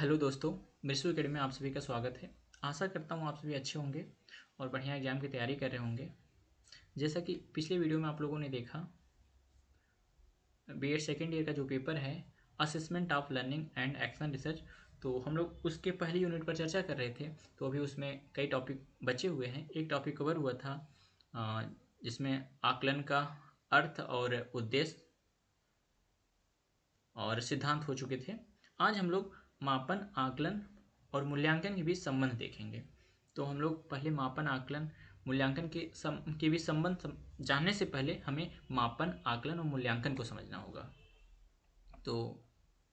Hello दोस्तों, मिर्सू academy में आप सभी का स्वागत है। आशा करता हूँ आप सभी अच्छे होंगे और बढ़िया एग्जाम की तैयारी कर रहे होंगे। जैसा कि पिछले वीडियो में आप लोगों ने देखा, बीएड सेकेंड ईयर का जो पेपर है assessment of learning and action research, तो हम लोग उसके पहली यूनिट पर चर्चा कर रहे थे। तो अभी उसमें कई टॉपिक बचे हुए हैं। एक टॉपिक कवर हुआ था जिसमें आकलन का अर्थ और उद्देश्य और सिद्धांत हो चुके थे। आज हम लोग मापन, आकलन और मूल्यांकन के बीच संबंध देखेंगे। तो हम लोग पहले मापन, आकलन, मूल्यांकन के बीच संबंध जानने से पहले हमें मापन, आकलन और मूल्यांकन को समझना होगा। तो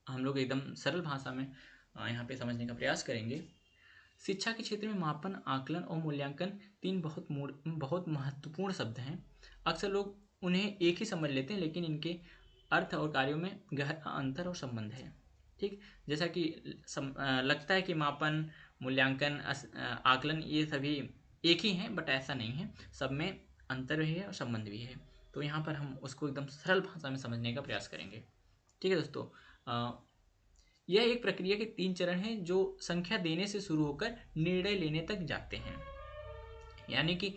हम लोग एकदम सरल भाषा में यहाँ पे समझने का प्रयास करेंगे। शिक्षा के क्षेत्र में मापन, आकलन और मूल्यांकन तीन बहुत महत्वपूर्ण शब्द हैं। अक्सर लोग उन्हें एक ही समझ लेते हैं, लेकिन इनके अर्थ और कार्यों में गहरा अंतर और संबंध है। ठीक, जैसा कि लगता है कि मापन, मूल्यांकन, आकलन ये सभी एक ही हैं, बट ऐसा नहीं है। सब में अंतर भी है और संबंध भी है। तो यहाँ पर हम उसको एकदम सरल भाषा में समझने का प्रयास करेंगे। ठीक है दोस्तों, यह एक प्रक्रिया के तीन चरण हैं जो संख्या देने से शुरू होकर निर्णय लेने तक जाते हैं। यानी कि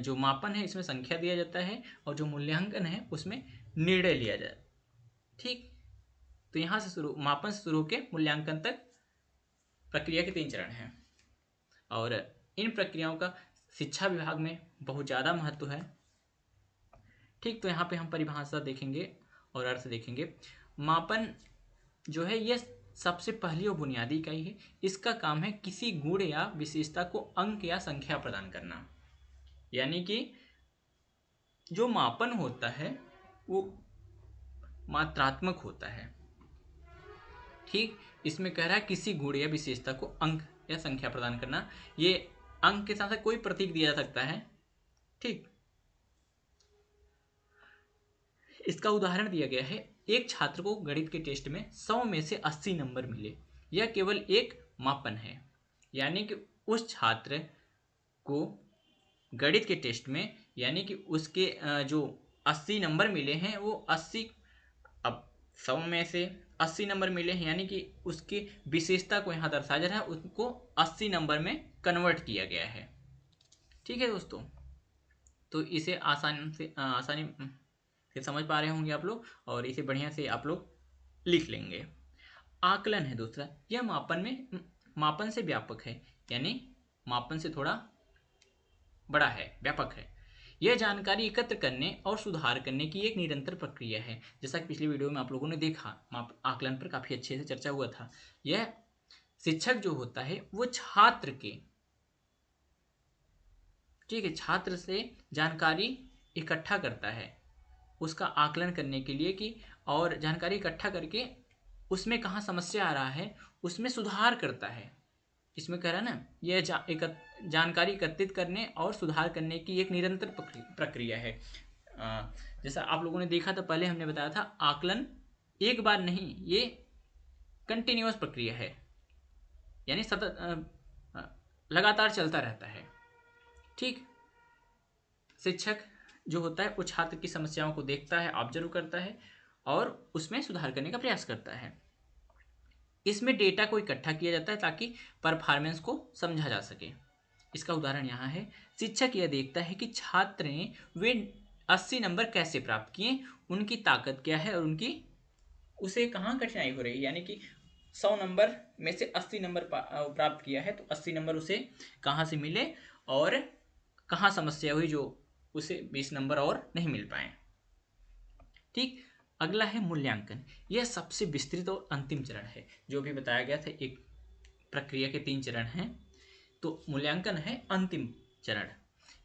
जो मापन है इसमें संख्या दिया जाता है और जो मूल्यांकन है उसमें निर्णय लिया जाए। ठीक, तो यहाँ से मापन से शुरू होकर मूल्यांकन तक प्रक्रिया के तीन चरण हैं और इन प्रक्रियाओं का शिक्षा विभाग में बहुत ज़्यादा महत्व है। ठीक, तो यहाँ पे हम परिभाषा देखेंगे और अर्थ देखेंगे। मापन जो है यह सबसे पहली और बुनियादी इकाई है। इसका काम है किसी गुण या विशेषता को अंक या संख्या प्रदान करना। यानी कि जो मापन होता है वो मात्रात्मक होता है। ठीक, इसमें कह रहा है किसी गुण या विशेषता को अंक या संख्या प्रदान करना। ये अंक के साथ साथ कोई प्रतीक दिया जा सकता है। ठीक, इसका उदाहरण दिया गया है। एक छात्र को गणित के टेस्ट में 100 में से 80 नंबर मिले। यह केवल एक मापन है। यानी कि उस छात्र को गणित के टेस्ट में, यानी कि उसके जो 80 नंबर मिले हैं वो 80, अब 100 में से 80 नंबर मिले हैं, यानी कि उसकी विशेषता को यहाँ दर्शाया जा रहा है, उसको 80 नंबर में कन्वर्ट किया गया है। ठीक है दोस्तों, तो इसे आसानी से समझ पा रहे होंगे आप लोग और इसे बढ़िया से आप लोग लिख लेंगे। आकलन है दूसरा। यह मापन से व्यापक है, यानी मापन से थोड़ा बड़ा है, व्यापक है। यह जानकारी एकत्र करने और सुधार करने की एक निरंतर प्रक्रिया है। जैसा कि पिछली वीडियो में आप लोगों ने देखा, आकलन पर काफी अच्छे से चर्चा हुआ था। यह शिक्षक जो होता है वो छात्र के, ठीक है, छात्र से जानकारी इकट्ठा करता है उसका आकलन करने के लिए कि, और जानकारी इकट्ठा करके उसमें कहाँ समस्या आ रहा है उसमें सुधार करता है। इसमें कह रहा है ना, यह जानकारी एकत्रित करने और सुधार करने की एक निरंतर प्रक्रिया है। जैसा आप लोगों ने देखा था, पहले हमने बताया था आकलन एक बार नहीं, ये कंटिन्यूअस प्रक्रिया है, यानी सतत लगातार चलता रहता है। ठीक, शिक्षक जो होता है वो छात्र की समस्याओं को देखता है, ऑब्जर्व करता है और उसमें सुधार करने का प्रयास करता है। इसमें डेटा को इकट्ठा किया जाता है ताकि परफॉर्मेंस को समझा जा सके। इसका उदाहरण यहाँ है। शिक्षक यह देखता है कि छात्र ने वे 80 नंबर कैसे प्राप्त किए, उनकी ताकत क्या है और उसे कहाँ कठिनाई हो रही है। यानी कि 100 नंबर में से 80 नंबर प्राप्त किया है, तो 80 नंबर उसे कहाँ से मिले और कहाँ समस्या हुई जो उसे 20 नंबर और नहीं मिल पाए। ठीक, अगला है मूल्यांकन। यह सबसे विस्तृत और अंतिम चरण है। जो भी बताया गया था, एक प्रक्रिया के 3 चरण हैं, तो मूल्यांकन है अंतिम चरण।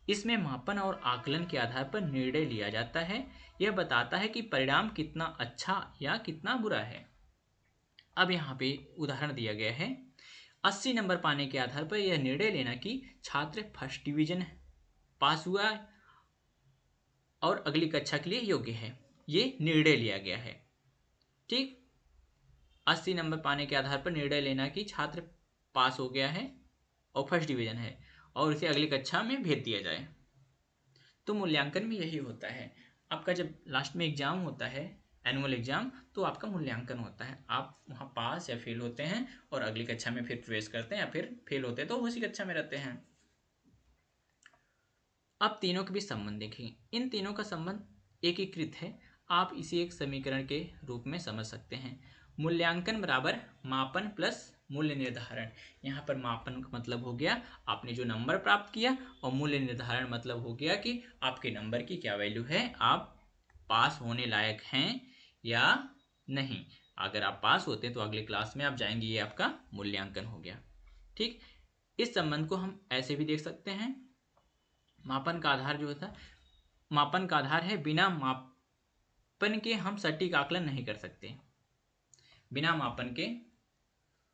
इसमें मापन और आकलन के आधार पर निर्णय लिया जाता है। यह बताता है कि परिणाम कितना अच्छा या कितना बुरा है। अब यहाँ पे उदाहरण दिया गया है। 80 नंबर पाने के आधार पर यह निर्णय लेना कि छात्र फर्स्ट डिवीजन पास हुआ और अगली कक्षा के लिए योग्य है, ये निर्णय लिया गया है। ठीक, 80 नंबर पाने के आधार पर निर्णय लेना कि छात्र पास हो गया है और फर्स्ट डिवीजन है और उसे अगली कक्षा में भेज दिया जाए। तो मूल्यांकन में यही होता है। आपका जब लास्ट में एग्जाम होता है एनुअल एग्जाम, तो आपका मूल्यांकन होता है। आप वहाँ पास या फेल होते हैं और अगली कक्षा में फिर प्रवेश करते हैं, या फिर फेल होते हैं तो उसी कक्षा में रहते हैं। अब तीनों के बीच संबंध देखेंगे। इन तीनों का संबंध एकीकृत है। आप इसे एक समीकरण के रूप में समझ सकते हैं। मूल्यांकन बराबर मापन प्लस मूल्य निर्धारण। यहाँ पर मापन का मतलब हो गया आपने जो नंबर प्राप्त किया, और मूल्य निर्धारण मतलब हो गया कि आपके नंबर की क्या वैल्यू है, आप पास होने लायक हैं या नहीं। अगर आप पास होते हैं तो अगले क्लास में आप जाएंगे, ये आपका मूल्यांकन हो गया। ठीक, इस संबंध को हम ऐसे भी देख सकते हैं। मापन का आधार जो होता है, मापन का आधार है, बिना मापन के हम सटीक आकलन नहीं कर सकते। बिना मापन के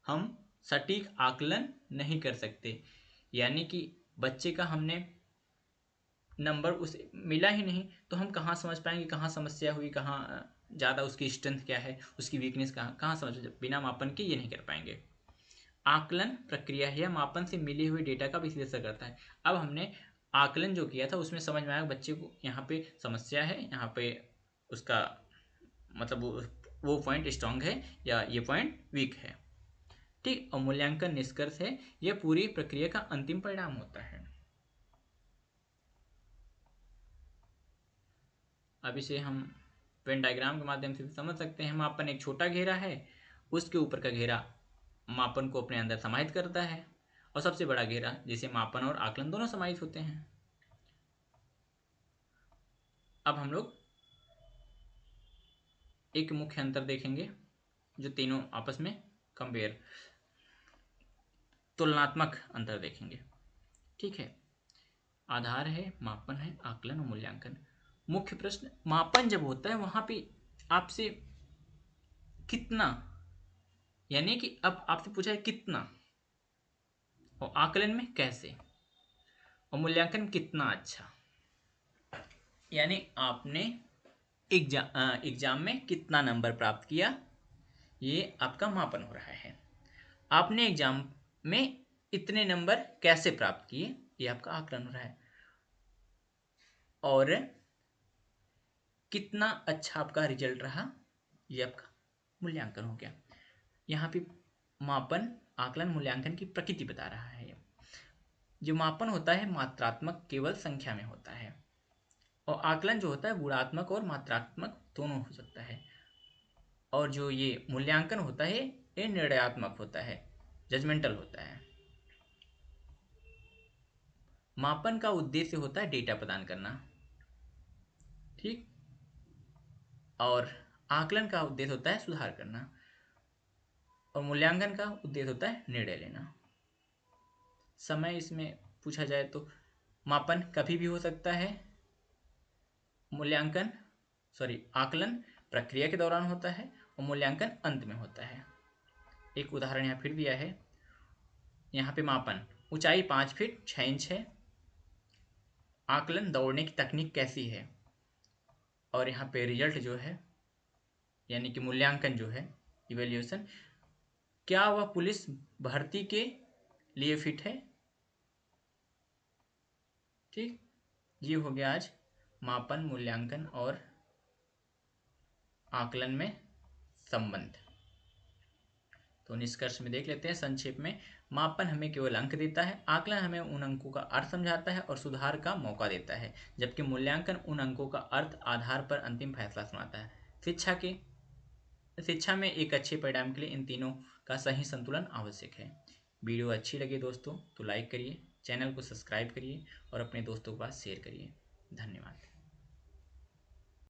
हम सटीक आकलन नहीं कर सकते। यानी कि बच्चे का हमने नंबर उसे मिला ही नहीं, तो हम कहाँ समझ पाएंगे कहाँ समस्या हुई, कहाँ ज़्यादा उसकी स्ट्रेंथ क्या है, उसकी वीकनेस कहाँ समझ, बिना मापन के ये नहीं कर पाएंगे। आकलन प्रक्रिया है या मापन से मिले हुए डेटा का विश्लेषण करता है। अब हमने आकलन जो किया था उसमें समझ में आया बच्चे को यहाँ पे समस्या है, यहाँ पे उसका मतलब वो पॉइंट स्ट्रांग है या ये पॉइंट वीक है। ठीक, और मूल्यांकन निष्कर्ष है, यह पूरी प्रक्रिया का अंतिम परिणाम होता है। अब इसे हम वेन डायग्राम के माध्यम से समझ सकते हैं। मापन एक छोटा घेरा है, उसके ऊपर का घेरा मापन को अपने अंदर समाहित करता है, और सबसे बड़ा घेरा जिसे मापन और आकलन दोनों समाहित होते हैं। अब हम लोग एक मुख्य अंतर देखेंगे, जो तीनों आपस में कंपेयर, तुलनात्मक अंतर देखेंगे। ठीक है, आधार है, मापन है, आकलन और मूल्यांकन। मुख्य प्रश्न, मापन जब होता है वहां पे आपसे कितना, यानी कि अब आपसे पूछा है कितना, और आकलन में कैसे, और मूल्यांकन कितना अच्छा, यानी आपने एग्जाम में कितना नंबर प्राप्त किया, ये आपका मापन हो रहा है। आपने एग्जाम में इतने नंबर कैसे प्राप्त किए, ये आपका आकलन हो रहा है। और कितना अच्छा आपका रिजल्ट रहा, ये आपका मूल्यांकन हो गया। यहाँ पे मापन, आकलन, मूल्यांकन की प्रकृति बता रहा है। जो मापन होता है मात्रात्मक, केवल संख्या में होता है, और आकलन जो होता है गुणात्मक और मात्रात्मक दोनों हो सकता है। और जो ये मूल्यांकन होता है ये निर्णयात्मक होता है, जजमेंटल होता है। मापन का उद्देश्य होता है डेटा प्रदान करना, ठीक, और आकलन का उद्देश्य होता है सुधार करना, और मूल्यांकन का उद्देश्य होता है निर्णय लेना। समय इसमें पूछा जाए तो मापन कभी भी हो सकता है, मूल्यांकन आकलन प्रक्रिया के दौरान होता है, और मूल्यांकन अंत में होता है। एक उदाहरण यहाँ फिर दिया है। यहाँ पे मापन ऊंचाई 5 फीट 6 इंच है, आकलन दौड़ने की तकनीक कैसी है, और यहाँ पे रिजल्ट जो है यानी कि मूल्यांकन जो है इवेल्यूशन, क्या वह पुलिस भर्ती के लिए फिट है। ठीक, ये हो गया आज मापन, मूल्यांकन और आकलन में संबंध। तो निष्कर्ष में देख लेते हैं संक्षेप में। मापन हमें केवल अंक देता है, आकलन हमें उन अंकों का अर्थ समझाता है और सुधार का मौका देता है, जबकि मूल्यांकन उन अंकों का अर्थ आधार पर अंतिम फैसला सुनाता है। शिक्षा में एक अच्छे परिणाम के लिए इन तीनों का सही संतुलन आवश्यक है। वीडियो अच्छी लगी दोस्तों तो लाइक करिए, चैनल को सब्सक्राइब करिए और अपने दोस्तों के पास शेयर करिए। धन्यवाद।